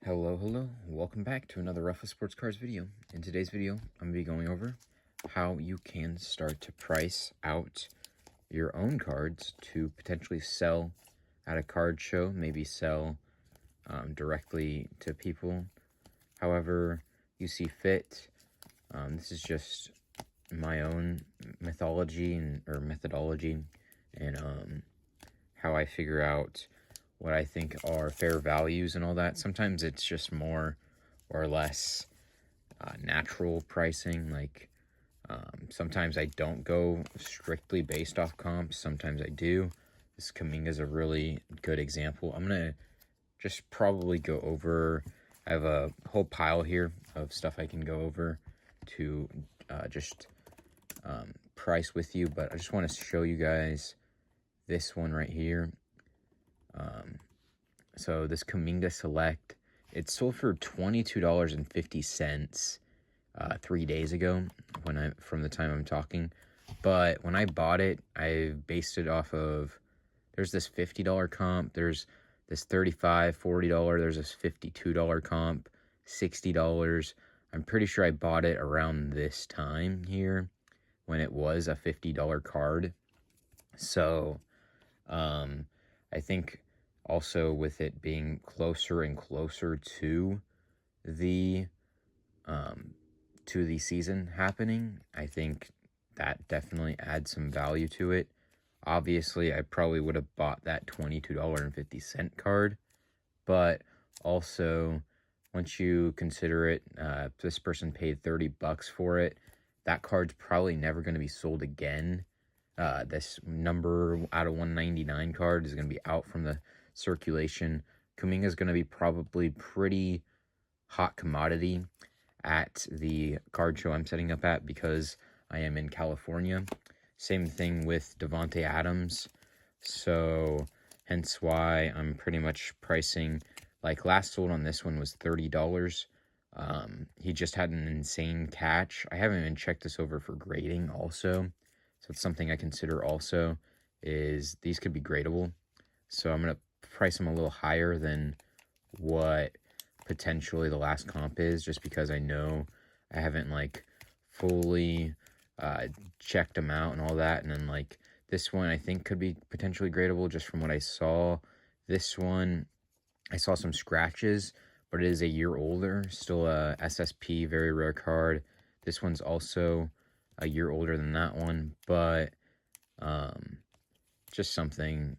Hello, welcome back to another Ruffa Sports Cars video. In today's video, I'm going to be going over how you can start to price out your own cards to potentially sell at a card show, maybe sell directly to people, however you see fit. This is just my own methodology and how I figure out what I think are fair values and all that. Sometimes it's just more or less natural pricing. Like sometimes I don't go strictly based off comps. Sometimes I do. This Kaminga is a really good example. I'm going to just probably go over. I have a whole pile here of stuff I can go over to just price with you. But I just want to show you guys this one right here. So this Kaminga Select, it sold for $22.50 3 days ago from the time I'm talking. But when I bought it, I based it off of, there's this $50 comp, there's this $35, $40, there's this $52 comp, $60. I'm pretty sure I bought it around this time here when it was a $50 card. So I think also with it being closer and closer to the season happening, I think that definitely adds some value to it. Obviously, I probably would have bought that $22.50 card, but also once you consider it, this person paid $30 for it. That card's probably never going to be sold again. This number out of 199 card is going to be out from the circulation. Kaminga is going to be probably pretty hot commodity at the card show I'm setting up at because I am in California. Same thing with Davante Adams. So hence why I'm pretty much pricing, like last sold on this one was $30. He just had an insane catch. I haven't even checked this over for grading also. So it's something I consider also is these could be gradable. So I'm going to price them a little higher than what potentially the last comp is, just because I know I haven't like fully checked them out and all that. And then like this one I think could be potentially gradable just from what I saw. This one I saw some scratches, but it is a year older, still a SSP, very rare card. This one's also a year older than that one, but just something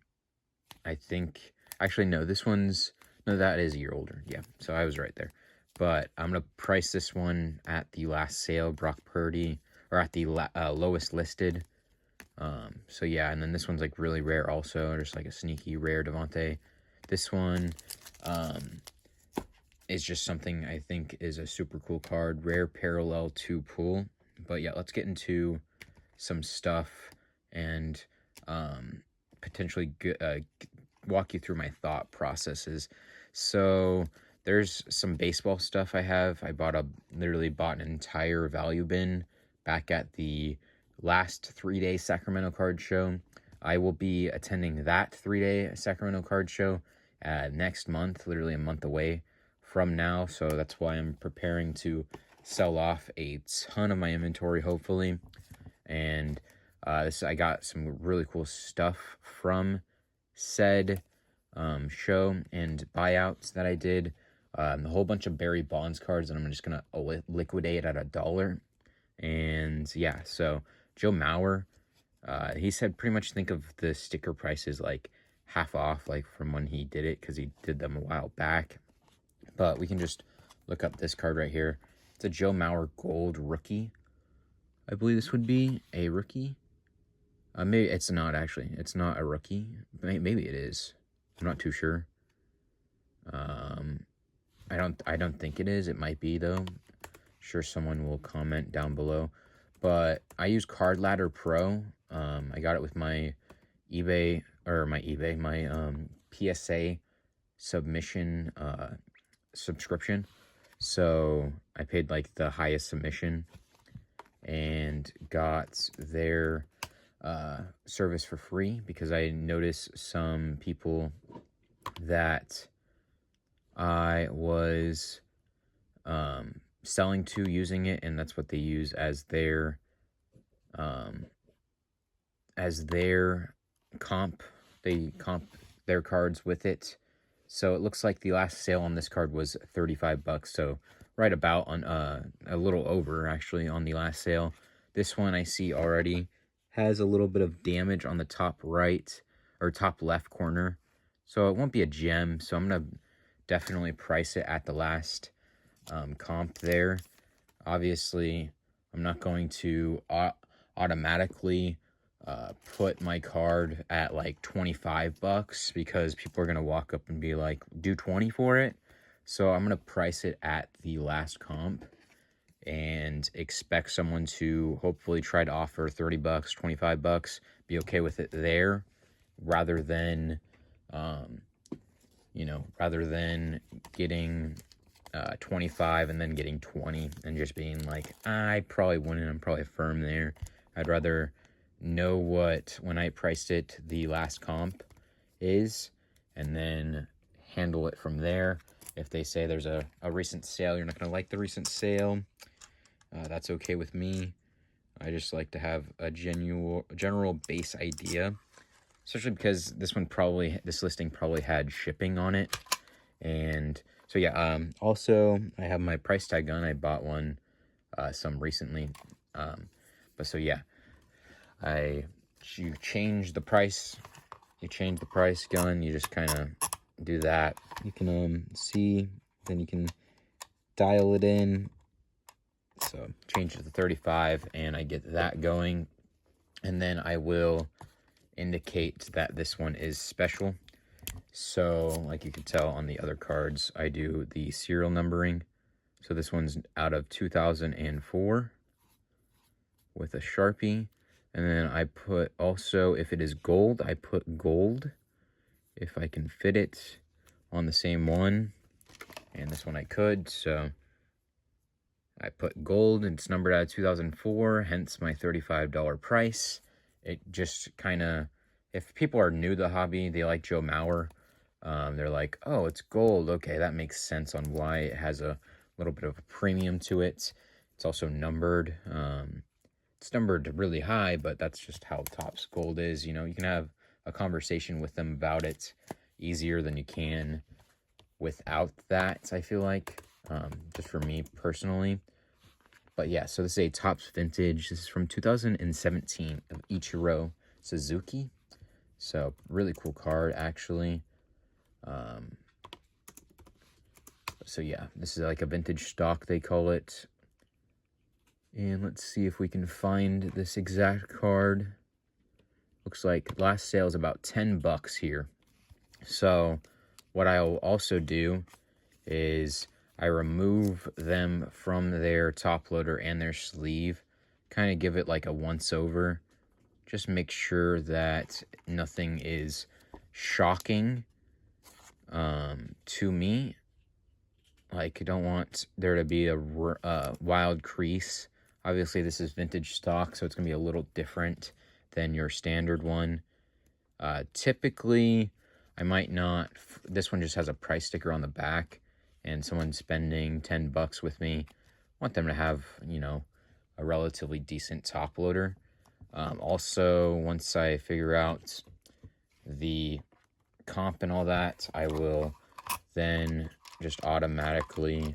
I think, actually no, this one's, no, that is a year older, yeah, so I was right there. But I'm going to price this one at the last sale, Brock Purdy, or at the lowest listed. So yeah, and then this one's like really rare also, just like a sneaky rare Davante. This one is just something I think is a super cool card, rare parallel to pull. But yeah, let's get into some stuff and potentially walk you through my thought processes. So there's some baseball stuff I have. I literally bought an entire value bin back at the last 3-day Sacramento card show. I will be attending that 3-day Sacramento card show next month, literally a month away from now. So that's why I'm preparing to sell off a ton of my inventory, hopefully. And I got some really cool stuff from said show and buyouts that I did. A whole bunch of Barry Bonds cards that I'm just gonna liquidate at $1. And yeah, so Joe Mauer, he said pretty much think of the sticker prices like half off, like from when he did it, because he did them a while back. But we can just look up this card right here. It's a Joe Mauer gold rookie. I believe this would be a rookie. Maybe it's not, actually. It's not a rookie. Maybe it is. I'm not too sure. I don't think it is. It might be, though. Sure, someone will comment down below. But I use Card Ladder Pro. I got it with my my PSA submission subscription. So I paid like the highest submission and got their service for free because I noticed some people that I was selling to, using it, and that's what they use um, as their comp. They comp their cards with it. So it looks like the last sale on this card was 35 bucks. So right about on a little over actually on the last sale. This one I see already has a little bit of damage on the top right or top left corner. So it won't be a gem. So I'm going to definitely price it at the last comp there. Obviously, I'm not going to automatically put my card at like 25 bucks because people are going to walk up and be like, do 20 for it. So I'm going to price it at the last comp and expect someone to hopefully try to offer 30 bucks, 25 bucks, be okay with it there rather than, rather than getting 25 and then getting 20 and just being like, I probably wouldn't, I'm probably firm there. I'd rather know what, when I priced it, the last comp is, and then handle it from there. If they say there's a recent sale, you're not going to like the recent sale, that's okay with me. I just like to have a general base idea, especially because this listing probably had shipping on it. And so yeah, also I have my price tag gun. I bought one some recently. But so yeah, you change the price gun, you just kind of do that. You can see, then you can dial it in. So change it to 35 and I get that going. And then I will indicate that this one is special. So like you can tell on the other cards, I do the serial numbering. So this one's out of 2004 with a Sharpie. And then I put also, if it is gold, I put gold if I can fit it on the same one. And this one I could, so I put gold, and it's numbered out of 2004, hence my $35 price. It just kind of, if people are new to the hobby, they like Joe Mauer, they're like, oh, it's gold. Okay, that makes sense on why it has a little bit of a premium to it. It's also numbered. It's numbered really high, but that's just how Topps Gold is. You know, you can have a conversation with them about it easier than you can without that, I feel like, just for me personally. But yeah, so this is a Topps Vintage. This is from 2017 of Ichiro Suzuki. So really cool card, actually. So yeah, this is like a vintage stock, they call it. And let's see if we can find this exact card. Looks like last sale is about 10 bucks here. So what I'll also do is I remove them from their top loader and their sleeve, kind of give it like a once over. Just make sure that nothing is shocking to me. Like, I don't want there to be a wild crease. Obviously, this is vintage stock, so it's going to be a little different than your standard one. Typically, I might not... This one just has a price sticker on the back, and someone spending 10 bucks with me, I want them to have, you know, a relatively decent top loader. Also, once I figure out the comp and all that, I will then just automatically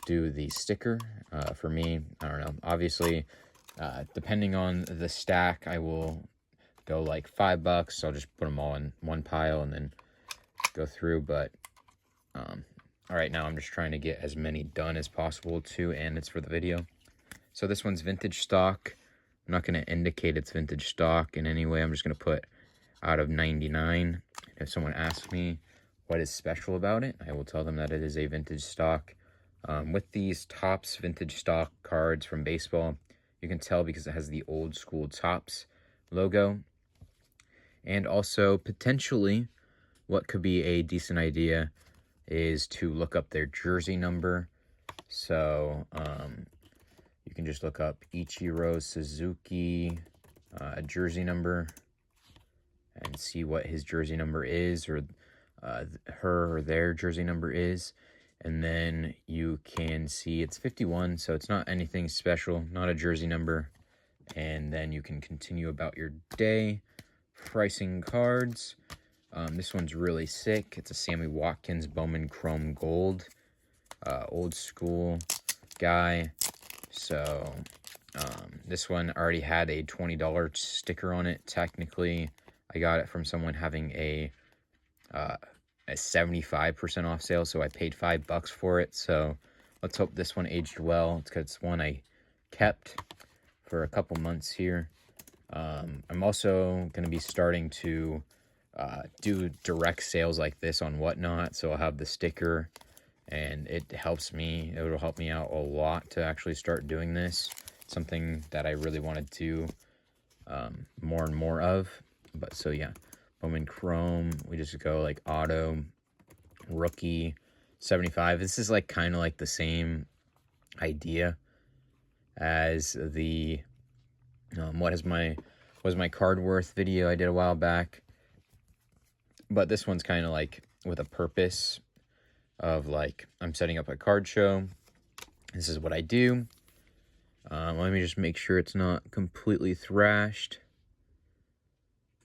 do the sticker. For me, I don't know, obviously, depending on the stack, I will go like 5 bucks. So I'll just put them all in one pile and then go through. But all right, now I'm just trying to get as many done as possible too, and it's for the video. So this one's vintage stock. I'm not going to indicate it's vintage stock in any way. I'm just going to put out of 99. If someone asks me what is special about it, I will tell them that it is a vintage stock. With these Topps vintage stock cards from baseball, you can tell because it has the old school Topps logo. And also, potentially, what could be a decent idea is to look up their jersey number. So, you can just look up Ichiro Suzuki jersey number and see what his jersey number is, or her or their jersey number is. And then you can see it's 51, so it's not anything special, not a jersey number. And then you can continue about your day. Pricing cards. This one's really sick. It's a Sammy Watkins Bowman Chrome Gold. Old school guy. So this one already had a $20 sticker on it. Technically, I got it from someone having a 75% off sale, so I paid $5 for it. So let's hope this one aged well. It's because it's one I kept for a couple months here. I'm also going to be starting to do direct sales like this on Whatnot, so I'll have the sticker, and it helps me. It will help me out a lot to actually start doing this. It's something that I really want to do more and more of. But so yeah, Bowman Chrome, we just go like auto, rookie, 75. This is like kind of like the same idea as the what is my card worth video I did a while back, but this one's kind of like with a purpose of like, I'm setting up a card show. This is what I do. Let me just make sure it's not completely thrashed.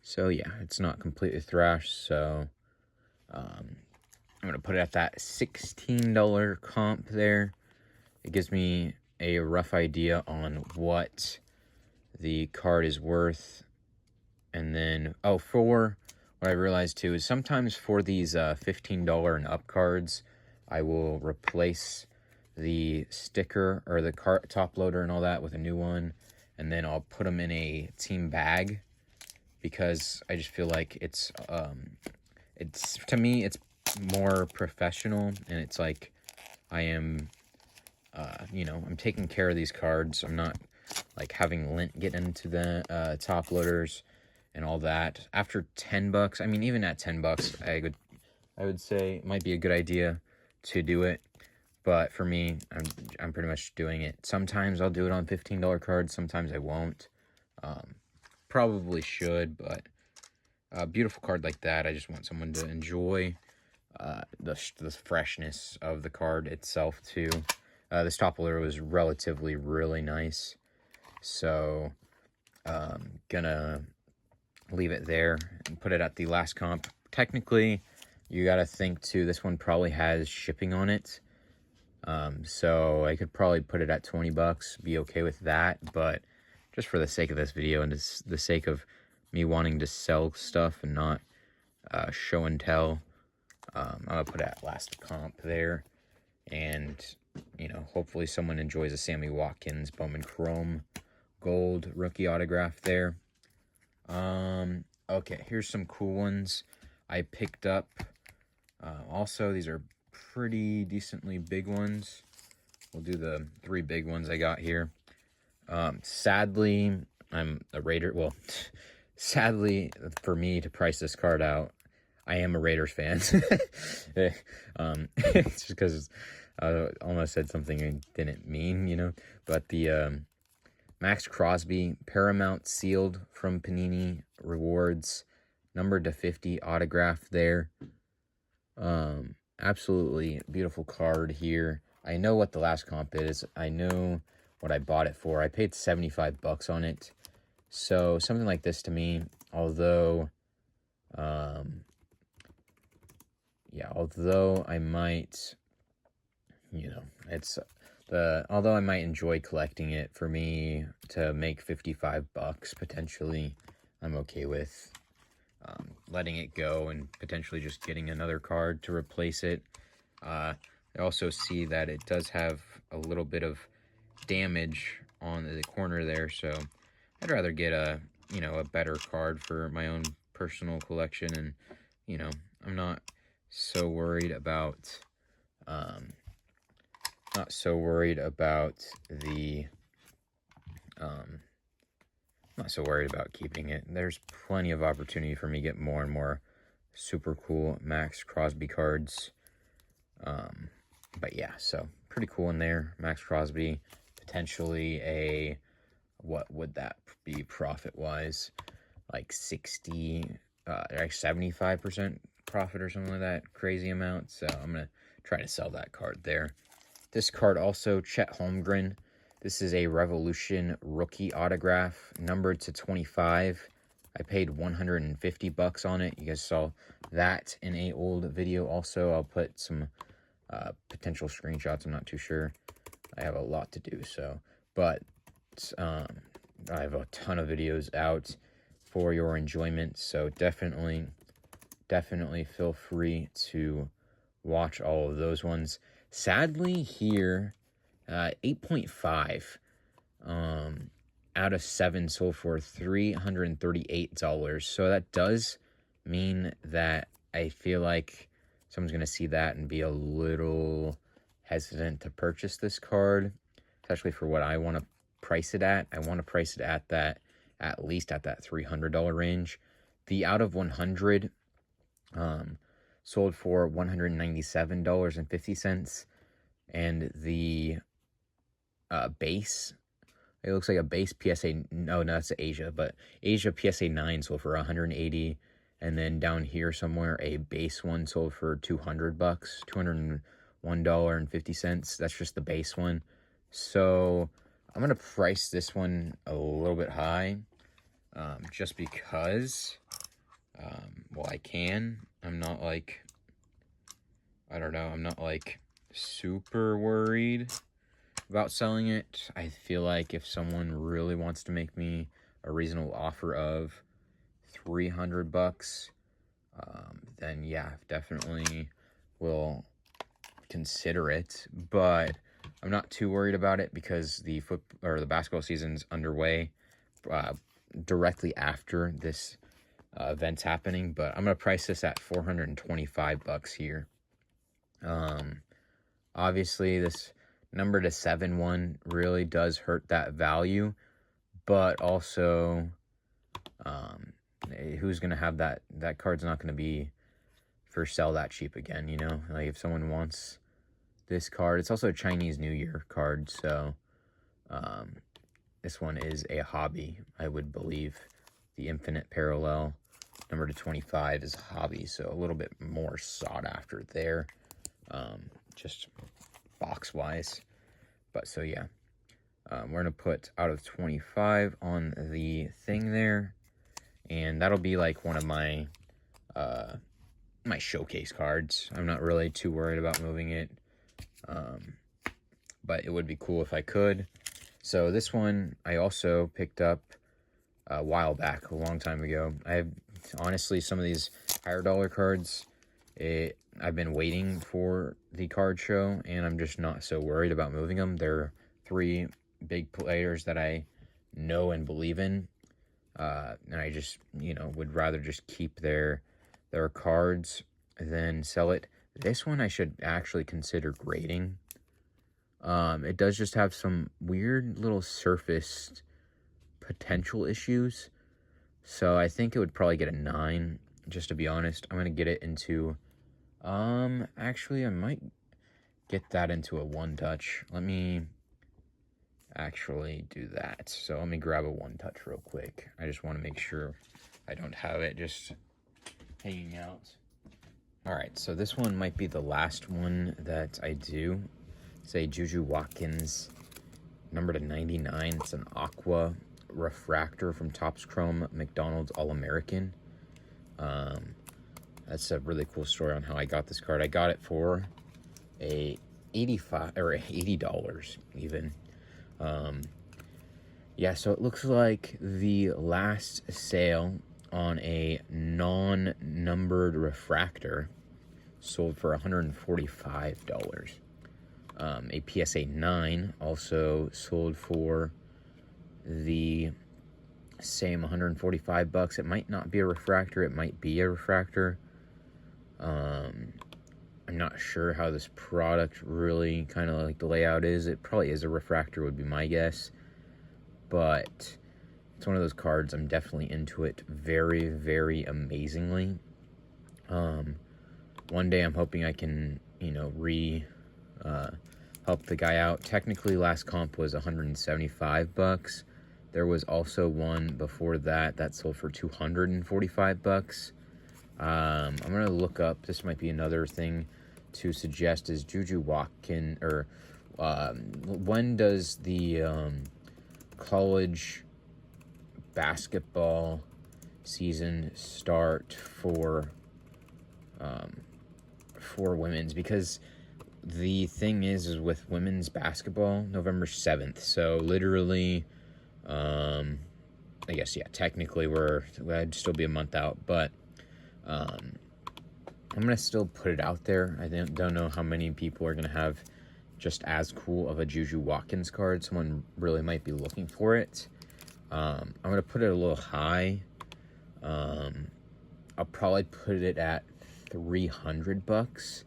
So yeah, it's not completely thrashed, so I'm going to put it at that $16 comp there. It gives me a rough idea on what the card is worth. And then, for what I realized too is sometimes for these $15 and up cards, I will replace the sticker or the top loader and all that with a new one, and then I'll put them in a team bag, because I just feel like it's to me it's more professional, and it's like I am I'm taking care of these cards. I'm not like having lint get into the top loaders and all that. After $10, I mean, even at $10, I would say it might be a good idea to do it. But for me, I'm pretty much doing it. Sometimes I'll do it on $15 cards. Sometimes I won't. Probably should, but a beautiful card like that, I just want someone to enjoy the freshness of the card itself too. This top loader was relatively really nice, so gonna leave it there and put it at the last comp. Technically, you gotta think too, this one probably has shipping on it, so I could probably put it at $20, be okay with that. But just for the sake of this video and the sake of me wanting to sell stuff and not show and tell, I'm gonna put it at last comp there. And hopefully someone enjoys a Sammy Watkins Bowman Chrome Gold rookie autograph there. Okay, here's some cool ones I picked up. Also, these are pretty decently big ones. We'll do the 3 big ones I got here. Sadly, I'm a Raider. Well, sadly for me to price this card out, I am a Raiders fan. It's just because I almost said something I didn't mean, But the Max Crosby Paramount sealed from Panini Rewards, numbered to 50 autograph there. Absolutely beautiful card here. I know what the last comp is. I know what I bought it for. I paid $75 on it. So something like this to me, although I might, although I might enjoy collecting it, for me to make $55 potentially, I'm okay with letting it go and potentially just getting another card to replace it. I also see that it does have a little bit of damage on the corner there, so I'd rather get a better card for my own personal collection. And I'm not so worried about keeping it. There's plenty of opportunity for me to get more and more super cool Max Crosby cards. But yeah, so pretty cool in there. Max Crosby, potentially what would that be profit wise? Like 75% profit or something like that, crazy amount. So I'm going to try to sell that card there. This card also, Chet Holmgren. This is a Revolution rookie autograph, numbered to 25. I paid 150 bucks on it. You guys saw that in a old video. Also, I'll put some potential screenshots. I'm not too sure. I have a lot to do, so. But I have a ton of videos out for your enjoyment. So definitely feel free to watch all of those ones. Sadly, here, 8.5 out of 7 sold for $338. So that does mean that I feel like someone's going to see that and be a little hesitant to purchase this card, especially for what I want to price it at. I want to price it at that, at least at that $300 range. The out of 100 sold for $197.50, and the base, it looks like a base PSA, no, that's Asia, but Asia PSA 9 sold for $180, and then down here somewhere a base one sold for $200, $201.50. That's just the base one. So I'm gonna price this one a little bit high, just because well, I can. I'm not like, I don't know, I'm not like super worried about selling it. I feel like if someone really wants to make me a reasonable offer of $300, then yeah, definitely will consider it. But I'm not too worried about it because the basketball season's underway directly after this event's happening. But I'm gonna price this at $425 here. Obviously this number to 7 one really does hurt that value, but also who's gonna have that card's not gonna be for sale that cheap again, you know? Like if someone wants this card, it's also a Chinese New Year card, so this one is a hobby, I would believe. The Infinite Parallel number to 25 is a hobby, so a little bit more sought after there, just box wise. But so yeah, we're gonna put out of 25 on the thing there, and that'll be like one of my my showcase cards. I'm not really too worried about moving it, but it would be cool if I could. So this one I also picked up a while back, a long time ago. I have, honestly, some of these higher dollar cards, I've been waiting for the card show, and I'm just not so worried about moving them. They're 3 big players that I know and believe in, and I just, you know, would rather just keep their cards than sell it. This one I should actually consider grading. It does just have some weird little surfaced potential issues, so I think it would probably get a 9, just to be honest. I'm gonna get it into actually I might get that into a 1-touch. Let me actually do that. So let me grab a 1-touch real quick. I just want to make sure I don't have it just hanging out. All right, so this one might be the last one that I do. Say Juju Watkins, number to 99. It's an aqua refractor from Topps Chrome McDonald's All-American. That's a really cool story on how I got this card. I got it for $80 even. Yeah, so it looks like the last sale on a non-numbered refractor sold for $145. A PSA 9 also sold for the same $145. It might not be a refractor, it might be a refractor. I'm not sure how this product really kind of like the layout is. It probably is a refractor would be my guess, but it's one of those cards I'm definitely into it very, very amazingly. One day I'm hoping I can, you know, help the guy out. Technically last comp was $175. There was also one before that sold for $245. I'm going to look up, this might be another thing to suggest, is Juju Watkins, or when does the college basketball season start for women's? Because the thing is with women's basketball, November 7th. So literally, I guess, yeah, technically I'd still be a month out, but I'm going to still put it out there. I don't know how many people are going to have just as cool of a Juju Watkins card. Someone really might be looking for it. I'm going to put it a little high. I'll probably put it at $300.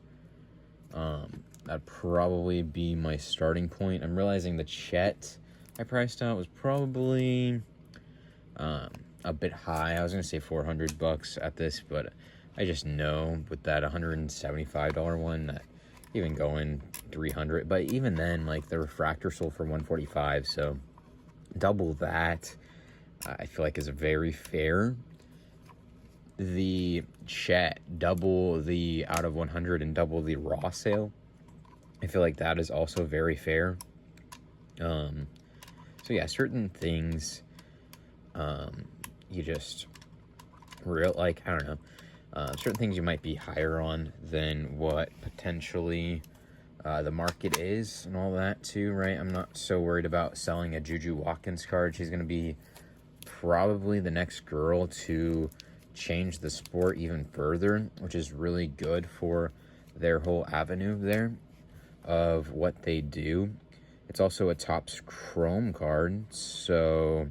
That'd probably be my starting point. I'm realizing the Chet I priced out was probably a bit high. I was gonna say $400 at this, but I just know with that $175 one that even going 300. But even then, like, the refractor sold for $145, so double that I feel like is very fair. The Chet, double the out of 100 and double the raw sale, I feel like that is also very fair. So yeah, certain things you just I don't know, certain things you might be higher on than what potentially the market is and all that too, right? I'm not so worried about selling a Juju Watkins card. She's going to be probably the next girl to change the sport even further, which is really good for their whole avenue there of what they do. It's also a Topps Chrome card, so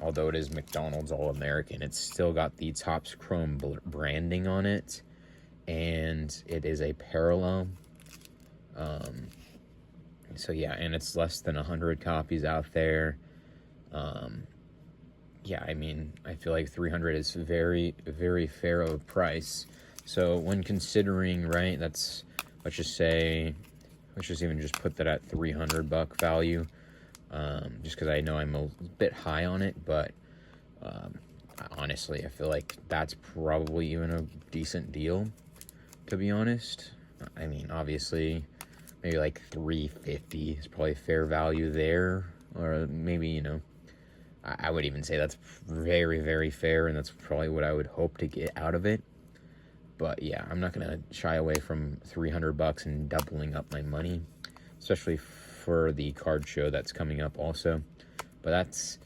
although it is McDonald's All-American, it's still got the Topps Chrome branding on it, and it is a parallel. So yeah, and it's less than 100 copies out there. Yeah, I mean, I feel like 300 is very, very fair of a price. So when considering, right, let's just even just put that at $300 value, just because I know I'm a bit high on it, but honestly, I feel like that's probably even a decent deal, to be honest. I mean, obviously, maybe like $350 is probably fair value there, or maybe, you know, I would even say that's very, very fair, and that's probably what I would hope to get out of it. But yeah, I'm not gonna shy away from $300 and doubling up my money, especially for the card show that's coming up also. But that's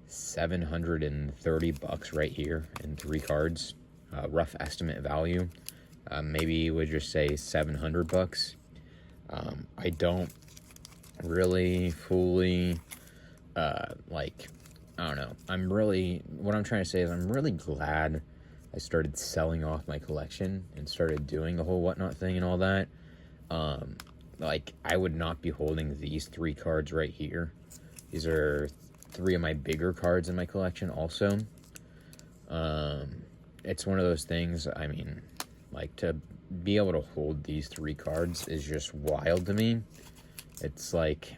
$730 right here in 3 cards. Rough estimate value. Maybe we'd just say $700. I don't really fully I don't know. What I'm trying to say is I'm really glad I started selling off my collection and started doing the whole whatnot thing and all that. Like, I would not be holding these 3 cards right here. These are 3 of my bigger cards in my collection also. It's one of those things, I mean, like, to be able to hold these 3 cards is just wild to me. It's like,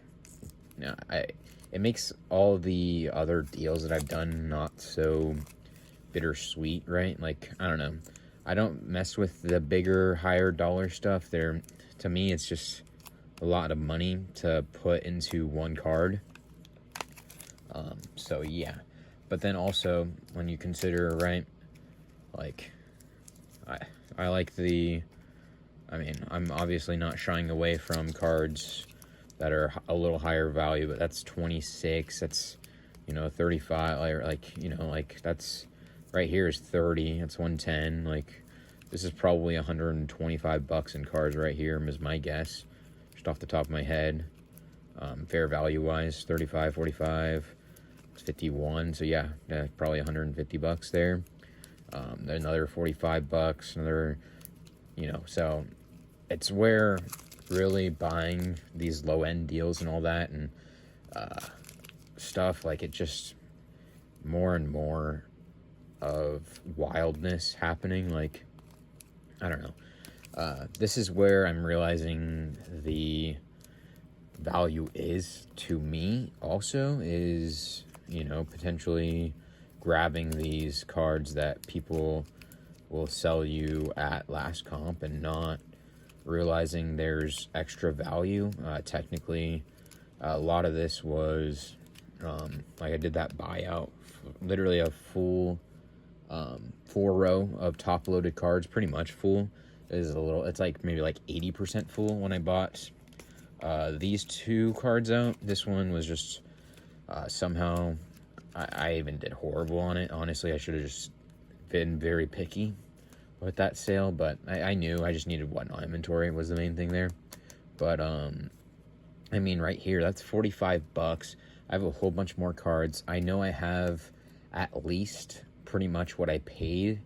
you know, it makes all the other deals that I've done not so bittersweet, right? Like, I don't know. I don't mess with the bigger, higher dollar stuff. To me, it's just a lot of money to put into one card. So yeah. But then also, when you consider, right, like, I like I mean, I'm obviously not shying away from cards that are a little higher value, but that's 26, that's, you know, 35, like, you know, like, that's, right here is 30, that's 110, like, this is probably $125 in cards right here, is my guess, just off the top of my head. Fair value-wise, 35, 45, it's 51, so yeah, probably $150 there. Another $45, another, you know, so it's where really buying these low-end deals and all that and stuff, like, it just more and more of wildness happening. Like, I don't know, this is where I'm realizing the value is to me also, is, you know, potentially grabbing these cards that people will sell you at last comp and not realizing there's extra value. Technically, a lot of this was like I did that buyout, literally a full 4-row of top loaded cards, pretty much full. It's like maybe like 80% full when I bought these 2 cards out. This one was just somehow I even did horrible on it. Honestly, I should have just been very picky with that sale, but I knew I just needed whatnot inventory was the main thing there. But I mean, right here, that's $45. I have a whole bunch more cards. I know I have at least pretty much what I paid,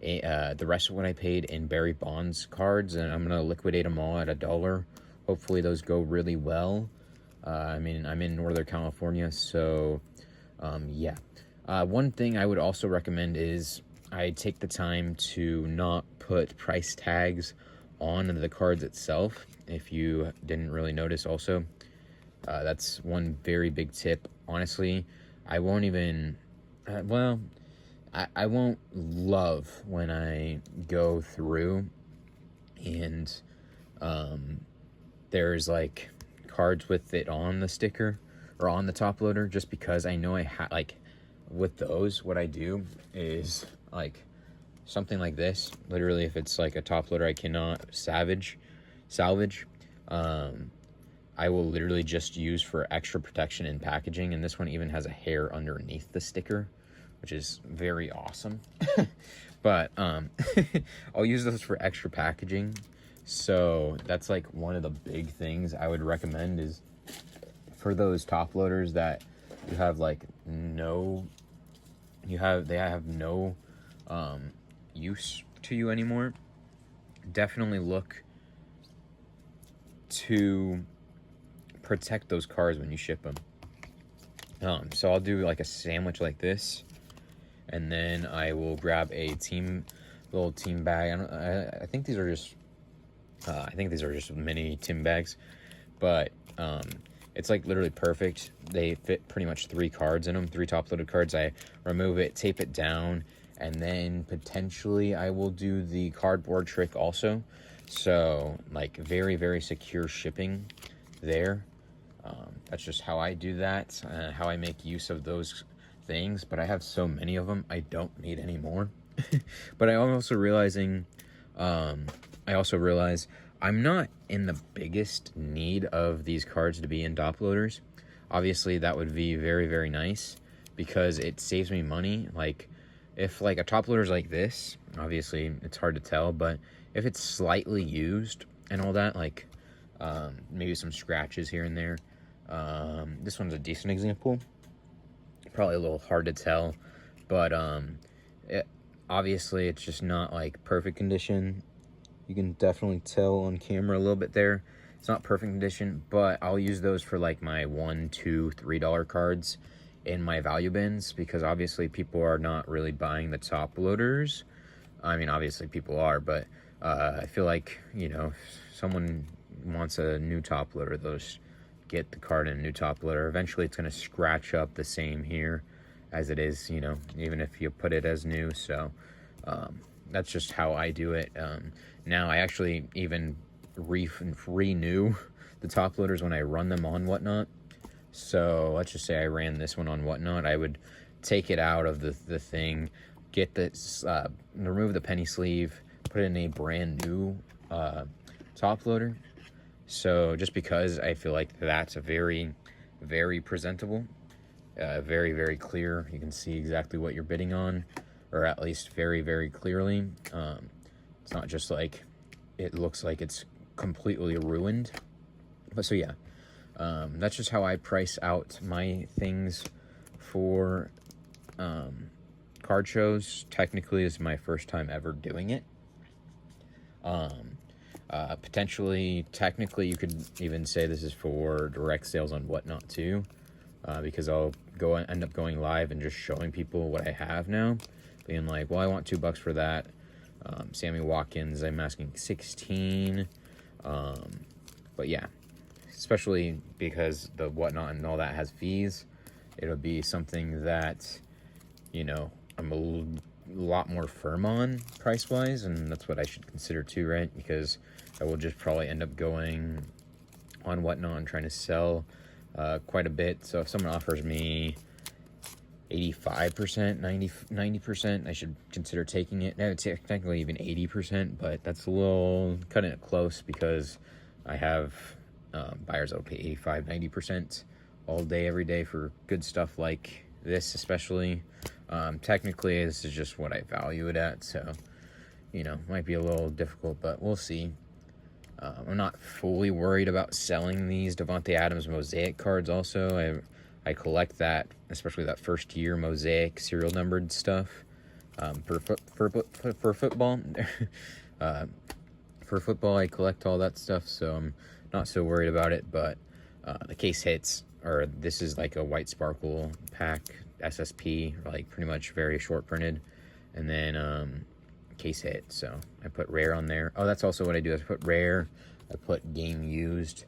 the rest of what I paid in Barry Bonds cards, and I'm gonna liquidate them all at $1. Hopefully those go really well. I mean, I'm in Northern California, so yeah. One thing I would also recommend is I take the time to not put price tags on the cards itself. If you didn't really notice also, that's one very big tip. Honestly, I won't even, well, I won't love when I go through and there's like cards with it on the sticker or on the top loader, just because I know like with those, what I do is like something like this. Literally, if it's like a top loader I cannot salvage, I will literally just use for extra protection in packaging. And this one even has a hair underneath the sticker, which is very awesome. But I'll use those for extra packaging. So that's like one of the big things I would recommend is for those top loaders that you have like they have no use to you anymore. Definitely look to protect those cards when you ship them. So I'll do like a sandwich like this, and then I will grab a little team bag. I think these are just mini Tim bags, but it's like literally perfect. They fit pretty much 3 cards in them, 3 top loaded cards. I remove it, tape it down, and then potentially I will do the cardboard trick also. So like very, very secure shipping there. That's just how I do that, how I make use of those things. But I have so many of them, I don't need any more. But I also realize I'm not in the biggest need of these cards to be in top loaders. Obviously, that would be very, very nice because it saves me money. Like, if like a top loader is like this, obviously it's hard to tell, but if it's slightly used and all that, like maybe some scratches here and there. This one's a decent example. Probably a little hard to tell, but obviously it's just not like perfect condition. You can definitely tell on camera a little bit there. It's not perfect condition, but I'll use those for like my $1, $2, $3 cards in my value bins, because obviously people are not really buying the top loaders. I mean, obviously people are, but I feel like, you know, if someone wants a new top loader, they'll just get the card in a new top loader. Eventually it's going to scratch up the same here as it is, you know, even if you put it as new. So that's just how I do it. Now I actually even renew the top loaders when I run them on Whatnot. So let's just say I ran this one on Whatnot. I would take it out of the thing, get this, remove the penny sleeve, put in a brand new top loader. So just because I feel like that's a very, very presentable, very, very clear. You can see exactly what you're bidding on, or at least very, very clearly. It's not just like it looks like it's completely ruined. But so yeah, that's just how I price out my things for card shows. Technically, this is my first time ever doing it. Potentially, technically, you could even say this is for direct sales on Whatnot too, because I'll end up going live and just showing people what I have now, being like, well, I want $2 for that. Sammy Watkins, I'm asking 16. But yeah, especially because the Whatnot and all that has fees, it'll be something that, you know, I'm lot more firm on price-wise, and that's what I should consider too, right? Because I will just probably end up going on Whatnot and trying to sell quite a bit. So if someone offers me 85%, 90%, I should consider taking it. No, technically even 80%, but that's a little cutting it close because I have buyers that will pay 85, 90% all day, every day for good stuff like this, especially. Technically, this is just what I value it at, so, you know, might be a little difficult, but we'll see. I'm not fully worried about selling these Davante Adams Mosaic cards also. I collect that, especially that first year Mosaic serial numbered stuff for football. For football, I collect all that stuff, so I'm not so worried about it, but the case hits, or this is like a white sparkle pack, SSP, like pretty much very short printed, and then case hit, so I put rare on there. Oh, that's also what I do, is I put rare, I put game used,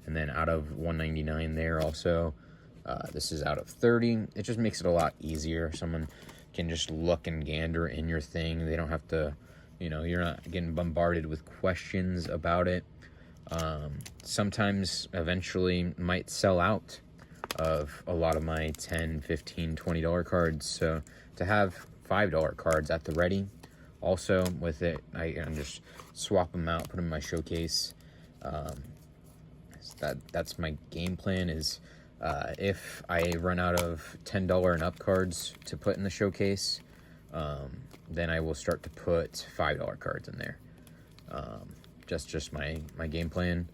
and then out of 199 there also. This is out of 30. It just makes it a lot easier. Someone can just look and gander in your thing. They don't have to, you know, you're not getting bombarded with questions about it. Sometimes eventually might sell out of a lot of my $10, $15, $20 cards. So to have $5 cards at the ready, also with it, I can just swap them out, put them in my showcase. That's my game plan is, if I run out of $10 and up cards to put in the showcase, then I will start to put $5 cards in there. Just my game plan.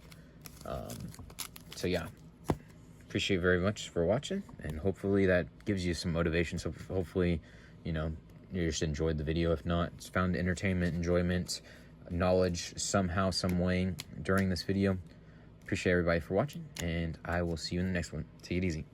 So yeah, appreciate very much for watching, and hopefully that gives you some motivation. So hopefully, you know, you just enjoyed the video. If not, it's found entertainment, enjoyment, knowledge somehow, some way during this video. Appreciate everybody for watching, and I will see you in the next one. Take it easy.